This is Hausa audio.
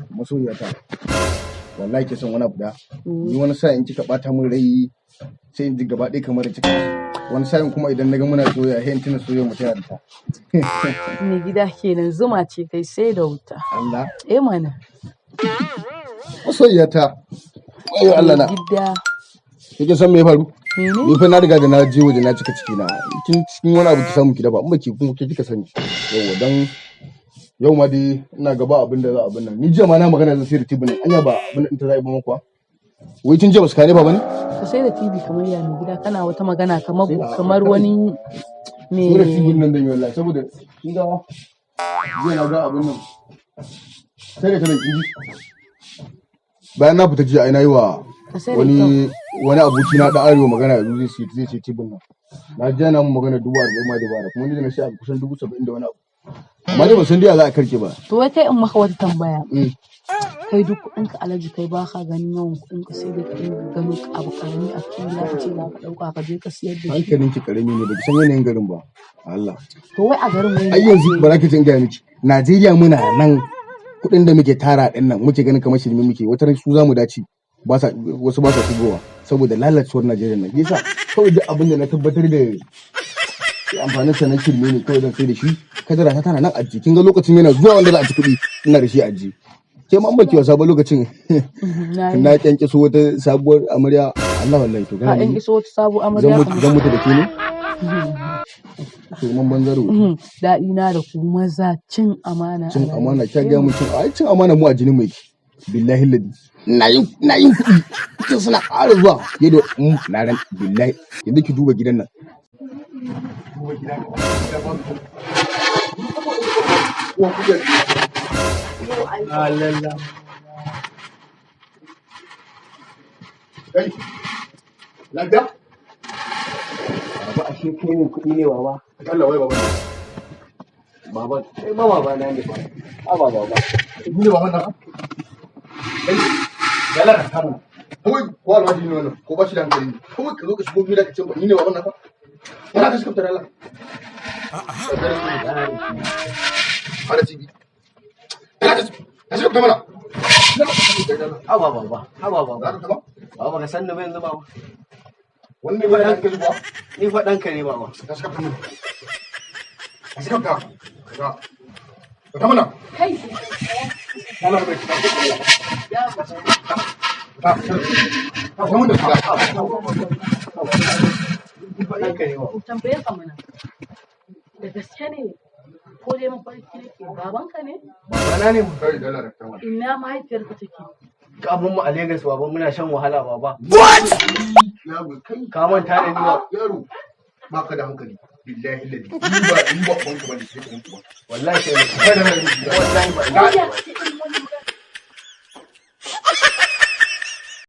masoyiyata wallahi ke son wani abu da ni wani sa'in kika bata min rai sai in ji gaba ɗaya kamar cika wani sa'in kuma idan naga muna soyayya sai in tuna soyayya mu ta ta Mai gida kenan zuma ce kai sai da wuta. Allah Mana. masoyiyata wayo Allah na Gida. kike san me ya faru Mene? ni fa na riga da na je waje na cika ciki na cikin wani abu ki samu ki dafa in baki kuma kika sani yawa dan yau ma dai ina gaba abin da za abin nan ni jiya ma na magana zan sai da tibin anya ba abin da ta zai ba kuwa wai tun jiya ba su kare ba bane Ka sai da TV kamar ya mai gida kana wata magana kamar wani me sai da tibin nan da yi wallahi saboda kin ga jiya na ga abin nan sai da kinji bayan na fita jiya ai na yi wa wani aboki na da arewa magana yanzu zai ce tibin nan na jiya na mu magana 40,000 ma da bara kuma ni da na sha kusan 70,000 da wani abu amma dai ba san dai za a karke ba to wai kai in maka wata tambaya kai duk kuɗin ka alaji kai ba ka ganin yawan kuɗin ka sai da kai gano abu karami a cikin ya ce za ka ɗauka ka je ka siyar da shi hankalin ki karami ne baki san yanayin garin ba Allah to wai a garin wai ai yanzu ba za ka jin gaya miki Najeriya muna nan kuɗin da muke tara ɗin nan muke ganin kamar shirme muke wata ran su za mu dace wasu ba sa shigowa saboda lalacewar Najeriya nan yasa kawai duk abin da na tabbatar da amfanin sa na shirme ne kawai zan sai da shi kadara ta tana nan a kin ga lokacin yana zuwa wanda za a ci kuɗi ina da shi a ji ke ma baki wasa ba lokacin na kyankiso wata sabuwar amarya Allah wallahi to ka kyankiso wata sabuwar amarya zan mutu da ke ne to mun banzaro daɗi na da ku maza cin amana kya ga mun cin amana mu a jinin mai billahi ladi na yin kuɗi suna ƙara zuwa yadda na ran billahi yanzu ki duba gidan nan lafiya? Baba ashe kai ne kuɗi ne baba. Allah wai baba. Baba kai ba baba na ne ba. Aba baba. Ni ne baban nan. Yalla ka kama. Kawai ko alwaji ne wannan ko ba shi da hankali. Kawai ka zo ka shigo gida ka ce ni ne baban nan fa. Kana ka shiga tare Allah. Ara TV. Ka shiga tare mana. Aba baba. Aba baba. Baba ka san da bai yanzu baba. Wannan ba dan kai ba. Ni fa ɗanka ne baba. Ka shiga tare mana. Ka shiga tare. Ka mana. kai Allah bai ka. ya ba Ka kuma da ka. Ɗanka ne baba. tambaye ka mana da gaske ne ko dai mafarki nake babanka ne Babana ne mu. Kai da Allah ka mana. ina mahaifiyarka take Kafin mu a Legas baba muna shan wahala baba. Yaro kai Ka manta da ni ba. yaro ba ka da hankali billahi ladi ni ba banka bane sai ka mutu ba Wallahi sai ne. kai da nan Wallahi ba.